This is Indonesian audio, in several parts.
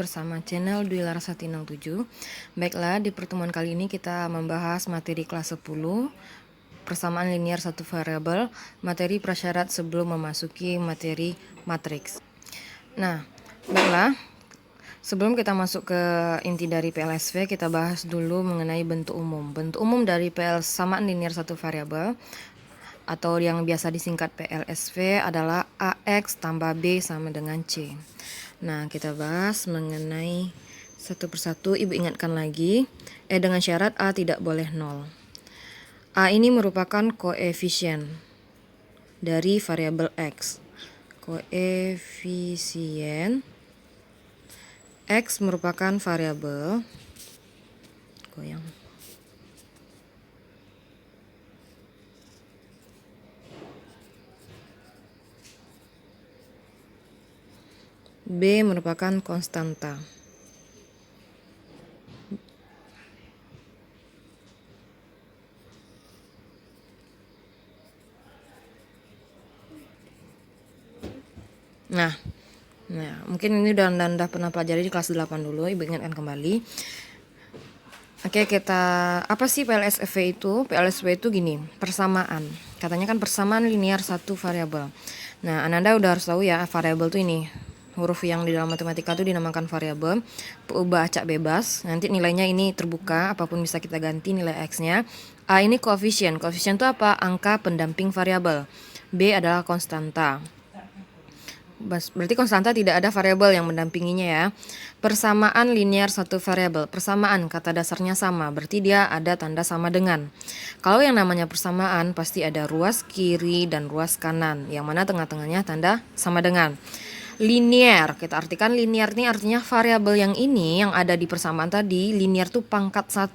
bersama channel Dwi Larasati 07. Baiklah, di pertemuan kali ini kita membahas materi kelas 10, persamaan linier satu variabel, materi prasyarat sebelum memasuki materi matriks. Nah, baiklah, sebelum kita masuk ke inti dari PLSV, kita bahas dulu mengenai bentuk umum. Bentuk umum dari persamaan linier satu variabel atau yang biasa disingkat PLSV adalah AX tambah B sama dengan C. Nah, kita bahas mengenai satu persatu. Ibu ingatkan lagi, dengan syarat A tidak boleh 0. A ini merupakan koefisien dari variabel X. Koefisien X merupakan variabel B merupakan konstanta. Nah, mungkin ini udah Anda pernah pelajari di kelas 8 dulu, Ibu ingatkan kembali. Oke, apa sih PLSV itu? PLSV itu gini, persamaan. Katanya kan persamaan linier satu variabel. Nah, Anda udah harus tahu ya, variabel itu ini. Huruf yang di dalam matematika itu dinamakan variabel, berubah acak bebas. Nanti nilainya ini terbuka, apapun bisa kita ganti nilai X-nya. A ini koefisien. Koefisien itu apa? Angka pendamping variabel. B adalah konstanta. Berarti konstanta tidak ada variabel yang mendampinginya ya. Persamaan linier satu variabel. Persamaan kata dasarnya sama, berarti dia ada tanda sama dengan. Kalau yang namanya persamaan pasti ada ruas kiri dan ruas kanan, yang mana tengah-tengahnya tanda sama dengan. Linier, kita artikan linier ini artinya variabel yang ini yang ada di persamaan tadi, linier tuh pangkat 1.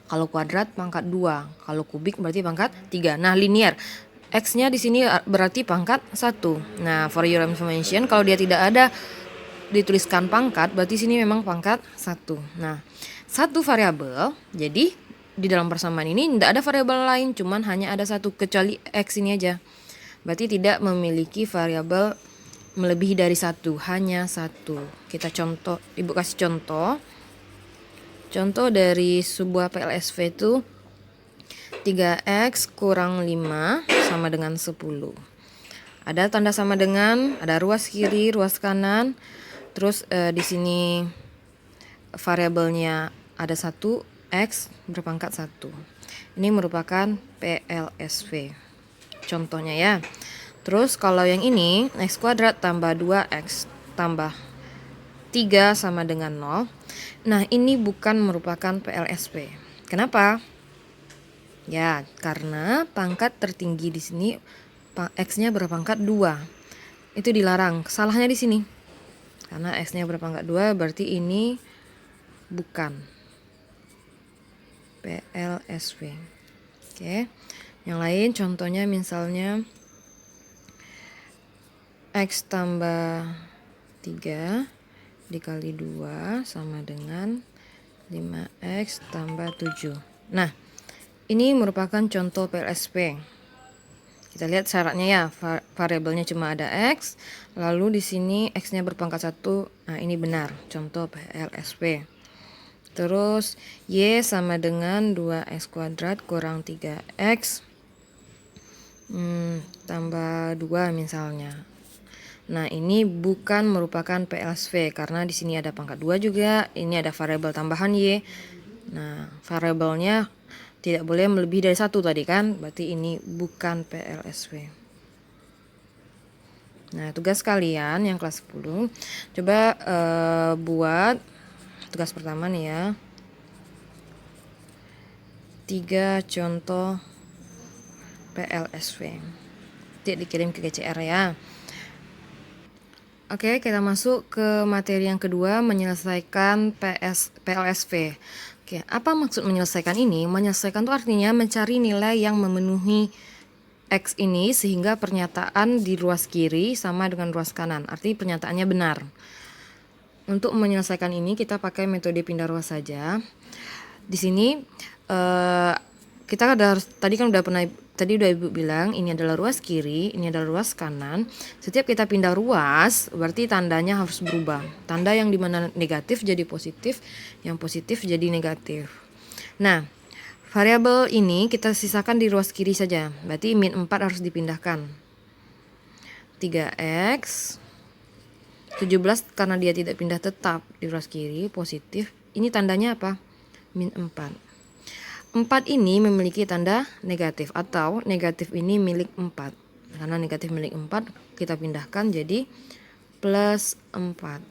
Kalau kuadrat pangkat 2, kalau kubik berarti pangkat 3. Nah, linier X-nya di sini berarti pangkat 1. Nah, for your information, kalau dia tidak ada dituliskan pangkat, berarti sini memang pangkat 1. Nah, satu variabel, jadi di dalam persamaan ini tidak ada variabel lain, cuman hanya ada satu, kecuali X ini aja. Berarti tidak memiliki variabel melebihi dari satu, hanya satu. Kita contoh, Ibu kasih contoh. Contoh dari sebuah PLSV itu 3X kurang 5 sama dengan 10. Ada tanda sama dengan, ada ruas kiri, ruas kanan. Terus di sini variabelnya ada 1, X berpangkat 1. Ini merupakan PLSV. Contohnya ya. Terus kalau yang ini, X kuadrat tambah 2X tambah 3 sama dengan 0. Nah, ini bukan merupakan PLSV. Kenapa? Ya, karena pangkat tertinggi di sini X-nya berpangkat 2. Itu dilarang. Salahnya di sini. Karena X-nya berpangkat 2 berarti ini bukan PLSV. Oke. Yang lain contohnya misalnya X tambah 3 dikali 2 sama dengan 5X tambah 7. Nah, ini merupakan contoh PLSV. Kita lihat syaratnya ya, variabelnya cuma ada X, lalu di sini X-nya berpangkat 1. Nah, ini benar, contoh PLSV. Terus Y sama dengan 2X kuadrat kurang 3X tambah 2 misalnya. Nah, ini bukan merupakan PLSV karena di sini ada pangkat 2 juga, ini ada variabel tambahan Y. Nah, variabelnya tidak boleh melebihi dari 1 tadi kan, berarti ini bukan PLSV. Nah, tugas kalian yang kelas 10, coba buat tugas pertama nih ya. 3 contoh PLSV. Nanti dikirim ke GCR ya. Oke, kita masuk ke materi yang kedua, menyelesaikan PLSV. Oke, apa maksud menyelesaikan ini? Menyelesaikan itu artinya mencari nilai yang memenuhi X ini sehingga pernyataan di ruas kiri sama dengan ruas kanan. Artinya pernyataannya benar. Untuk menyelesaikan ini kita pakai metode pindah ruas saja. Di sini kita tadi kan udah pernah tadi udah Ibu bilang ini adalah ruas kiri, ini adalah ruas kanan. Setiap kita pindah ruas, berarti tandanya harus berubah. Tanda yang dimana negatif jadi positif, yang positif jadi negatif. Nah, variabel ini kita sisakan di ruas kiri saja. Berarti min 4 harus dipindahkan. 3x 17 karena dia tidak pindah tetap di ruas kiri, positif. Ini tandanya apa? Min 4. 4 ini memiliki tanda negatif atau negatif ini milik 4. Karena negatif milik 4 kita pindahkan jadi plus 4.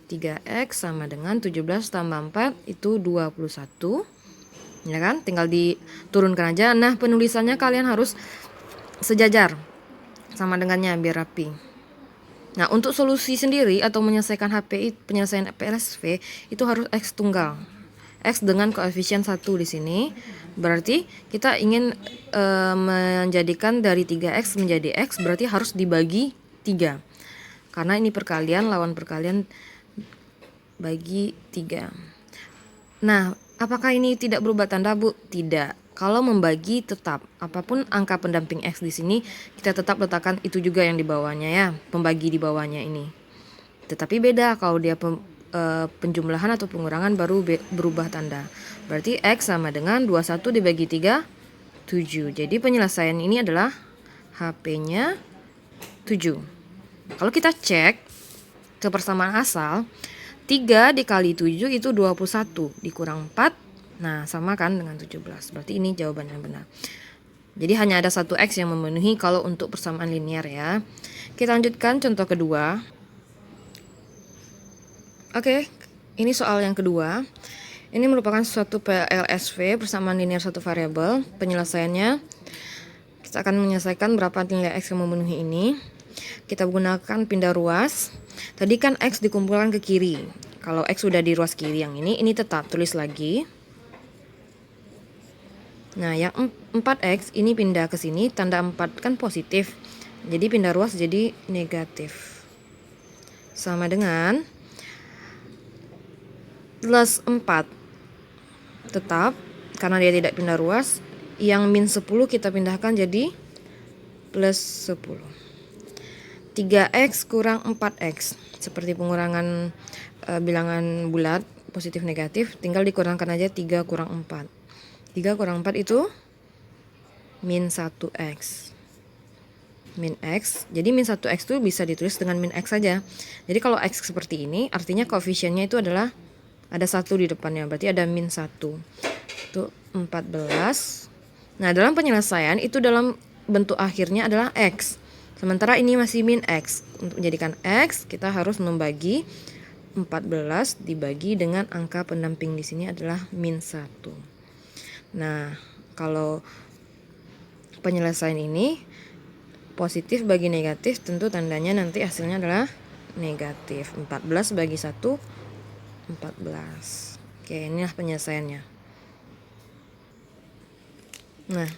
3x sama dengan 17 tambah 4 itu 21. Ya kan? Tinggal diturunkan aja. Nah, penulisannya kalian harus sejajar sama dengannya biar rapi. Nah, untuk solusi sendiri atau menyelesaikan penyelesaian PLSV itu harus X tunggal. X dengan koefisien 1 di sini. Berarti kita ingin menjadikan dari 3x menjadi X, berarti harus dibagi 3. Karena ini perkalian, lawan perkalian bagi 3. Nah, apakah ini tidak berubah tanda, Bu? Tidak. Kalau membagi tetap, apapun angka pendamping X di sini, kita tetap letakkan itu juga yang di bawahnya ya, pembagi di bawahnya ini. Tetapi beda kalau dia penjumlahan atau pengurangan baru berubah tanda. Berarti X sama dengan 21 dibagi 3, 7. Jadi penyelesaian ini adalah HP-nya 7. Kalau kita cek ke persamaan asal, 3 dikali 7 itu 21, dikurang 4, nah sama kan dengan 17. Berarti ini jawaban yang benar. Jadi hanya ada satu X yang memenuhi kalau untuk persamaan linear ya. Kita lanjutkan contoh kedua. Oke, ini soal yang kedua. Ini merupakan suatu PLSV persamaan linear satu variabel. Penyelesaiannya kita akan menyelesaikan berapa nilai X yang memenuhi ini. Kita gunakan pindah ruas. Tadi kan X dikumpulkan ke kiri. Kalau X sudah di ruas kiri yang ini tetap tulis lagi. Nah, yang 4X ini pindah ke sini, tanda 4 kan positif. Jadi pindah ruas jadi negatif. Sama dengan plus 4 tetap karena dia tidak pindah ruas, yang min 10 kita pindahkan jadi plus 10. 3x kurang 4x seperti pengurangan bilangan bulat positif negatif, tinggal dikurangkan aja 3 kurang 4. 3 kurang 4 itu min 1x. Min x. Jadi min 1x itu bisa ditulis dengan min x saja. Jadi kalau x seperti ini artinya koefisiennya itu adalah ada 1 di depannya, berarti ada min 1. Itu 14. Nah, dalam penyelesaian itu dalam bentuk akhirnya adalah x. Sementara ini masih min x. Untuk menjadikan x, kita harus membagi 14 dibagi dengan angka pendamping di sini adalah min 1. Nah, kalau penyelesaian ini positif bagi negatif, tentu tandanya nanti hasilnya adalah negatif. 14 bagi 1, 14. Oke, inilah penyelesaiannya. Nah,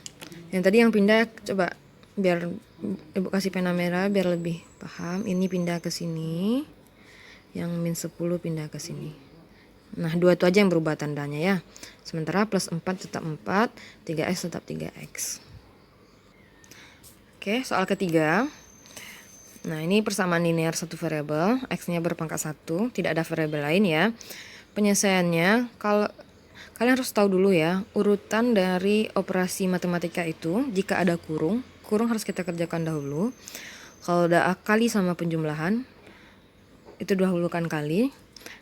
yang tadi yang pindah, coba biar Ibu kasih pena merah biar lebih paham. Ini pindah ke sini, yang min 10 pindah ke sini. Nah, dua itu aja yang berubah tandanya ya. Sementara plus 4 tetap 4, 3x tetap 3x. Oke, soal ketiga. Nah, ini persamaan linear satu variabel, x-nya berpangkat 1, tidak ada variabel lain ya. Penyelesaiannya, kalau kalian harus tahu dulu ya, urutan dari operasi matematika itu, jika ada kurung harus kita kerjakan dahulu. Kalau udah kali sama penjumlahan, itu dahulukan kali.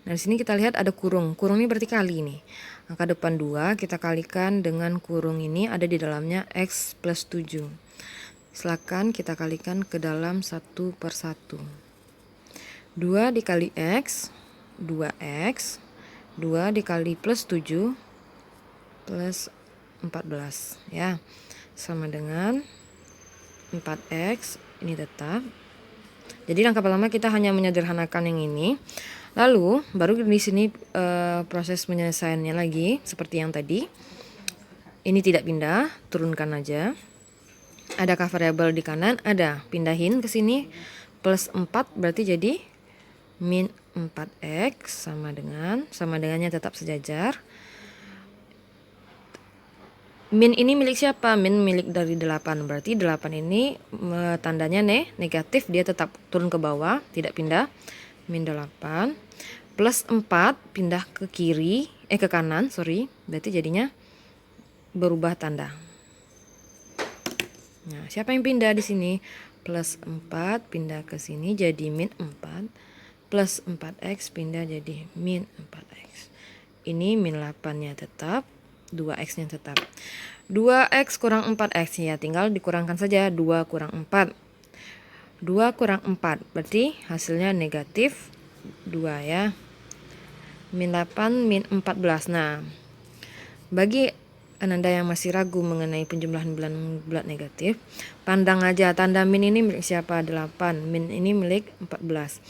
Nah, di sini kita lihat ada kurung. Kurung ini berarti kali nih. Angka depan 2 kita kalikan dengan kurung ini ada di dalamnya x plus 7. Silakan kita kalikan ke dalam 1 per 1. 2 dikali x, 2x. 2 dikali plus 7 plus 14 ya. Sama dengan 4x, ini tetap. Jadi langkah pertama kita hanya menyederhanakan yang ini. Lalu baru di sini proses penyelesaiannya lagi seperti yang tadi. Ini tidak pindah, turunkan aja. Adakah variabel di kanan? Ada. Pindahin ke sini plus 4 berarti jadi min 4x sama dengannya tetap sejajar. Min ini milik siapa? Min milik dari 8. Berarti 8 ini tandanya negatif, dia tetap turun ke bawah, tidak pindah. Min 8 plus 4 pindah ke kiri, ke kanan, sorry. Berarti jadinya berubah tanda. Nah, siapa yang pindah di sini? Plus 4 pindah ke sini jadi min 4. Plus 4x pindah jadi min 4x. Ini min 8-nya tetap, 2x-nya tetap. 2x kurang 4x, ya tinggal dikurangkan saja. 2 kurang 4, 2 kurang 4 berarti hasilnya negatif 2 ya. Min 8 min 14. Nah, bagi Ananda yang masih ragu mengenai penjumlahan bulat negatif, pandang aja tanda min ini milik siapa? 8. Min ini milik 14.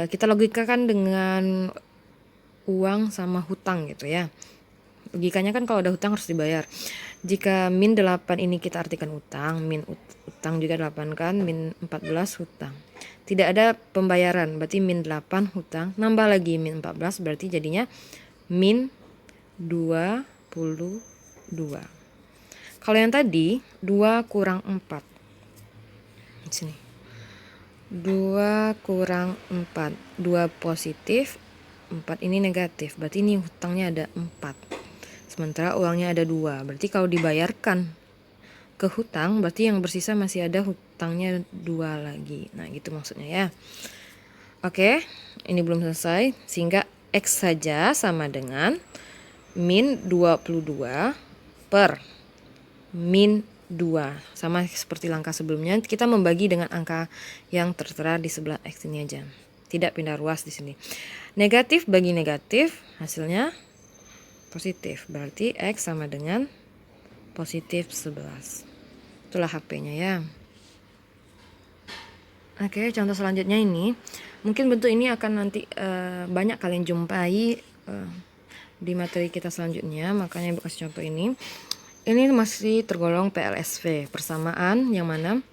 Kita logikakan dengan uang sama hutang gitu ya. Logikanya kan kalau ada hutang harus dibayar. Jika min 8 ini kita artikan utang, min utang juga 8 kan, min 14 hutang. Tidak ada pembayaran, berarti min 8 hutang, nambah lagi min 14 berarti jadinya min 22. Kalau yang tadi 2 kurang 4. Di sini. 2 kurang 4, 2 positif, 4 ini negatif, berarti ini hutangnya ada 4. Sementara uangnya ada 2, berarti kalau dibayarkan ke hutang berarti yang bersisa masih ada hutangnya 2 lagi. Nah gitu maksudnya ya. Oke, ini belum selesai, sehingga X saja sama dengan min 22 per min 2. Sama seperti langkah sebelumnya, kita membagi dengan angka yang tertera di sebelah X ini aja. Tidak pindah ruas di sini. Negatif bagi negatif, hasilnya positif, berarti X sama dengan positif 11. Itulah HP-nya ya. Oke, contoh selanjutnya ini. Mungkin bentuk ini akan nanti banyak kalian jumpai di materi kita selanjutnya, makanya ibu kasih contoh ini. Ini masih tergolong PLSV, persamaan yang mana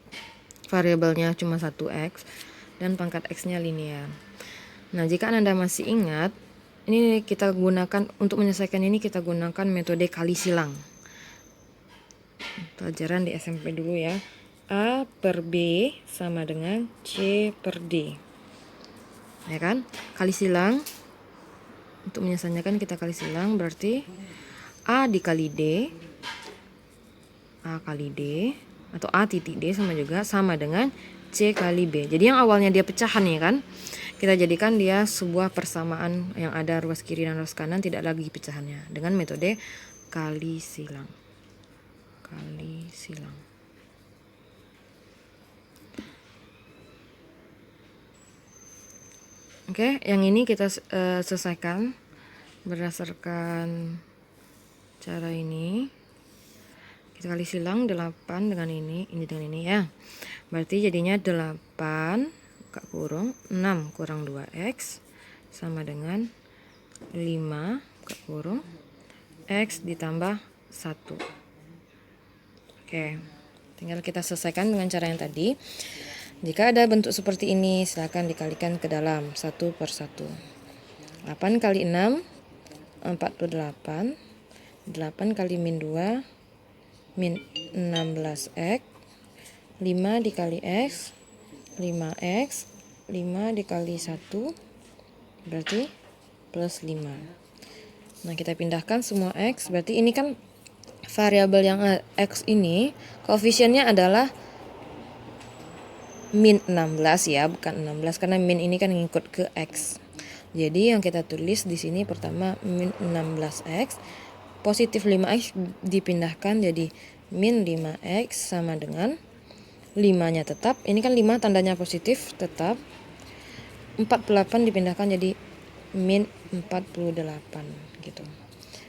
variabelnya cuma 1x dan pangkat X-nya linear. Nah, jika Anda masih ingat, ini kita gunakan untuk menyelesaikan ini, kita gunakan metode kali silang. Pelajaran di SMP dulu ya. A per B sama dengan C per D. Ya kan? Kali silang. Untuk menyelesaikan kita kali silang berarti A dikali D, A kali D atau A titik D sama dengan C kali B. Jadi yang awalnya dia pecahan ya kan, kita jadikan dia sebuah persamaan yang ada ruas kiri dan ruas kanan, tidak lagi pecahannya, dengan metode kali silang. Kali silang. Oke, yang ini kita selesaikan berdasarkan cara ini. Kita kali silang 8 dengan ini dengan ini ya. Berarti jadinya 8 buka kurung 6 kurang 2x sama dengan 5 buka kurung x ditambah 1. Oke, tinggal kita selesaikan dengan cara yang tadi. Jika ada bentuk seperti ini, silakan dikalikan ke dalam 1 per 1. 8 kali 6 48, 8 kali min 2 min 16x, 5 dikali x 5x, 5 dikali 1 berarti plus 5. Nah, kita pindahkan semua x, berarti ini kan variabel yang x ini koefisiennya adalah min 16 ya, bukan 16 karena min ini kan ngikut ke x. Jadi yang kita tulis di sini pertama min 16x, positif 5x dipindahkan jadi min 5x sama dengan 5-nya tetap. Ini kan 5 tandanya positif tetap. 48 dipindahkan jadi min 48 gitu.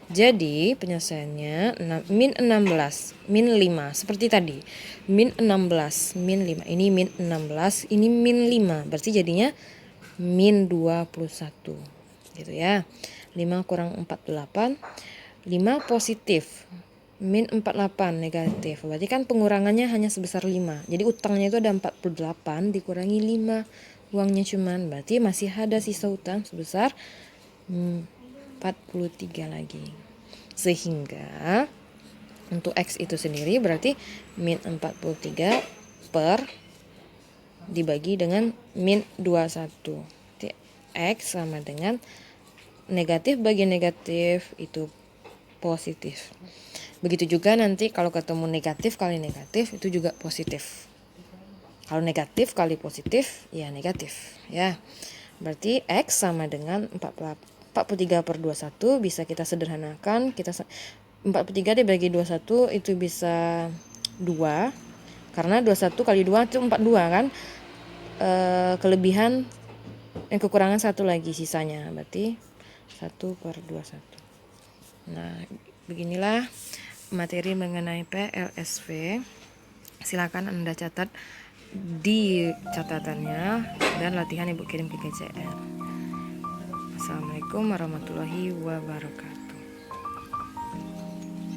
Jadi penyelesaiannya min 16 min 5 seperti tadi. Min 16 min 5. Ini min 16, ini min 5. Berarti jadinya min 21 gitu ya. 5 kurang 48, 5 positif, min 48 negatif. Berarti kan pengurangannya hanya sebesar 5. Jadi utangnya itu ada 48 dikurangi 5. Uangnya cuman, berarti masih ada sisa utang sebesar 43 lagi. Sehingga untuk X itu sendiri berarti min 43 per dibagi dengan min 21. Jadi X sama dengan negatif bagi negatif itu positif. Begitu juga nanti kalau ketemu negatif kali negatif itu juga positif. Kalau negatif kali positif ya negatif ya. Berarti X sama dengan 43 per 21 bisa kita sederhanakan. 43 dibagi 21 itu bisa 2. Karena 21 kali 2 itu 42 kan. Kelebihan kekurangan 1 lagi sisanya. Berarti 1 per 21. Nah, beginilah materi mengenai PLSV. Silakan Anda catat di catatannya dan latihan Ibu kirim ke GCR. Assalamualaikum warahmatullahi wabarakatuh.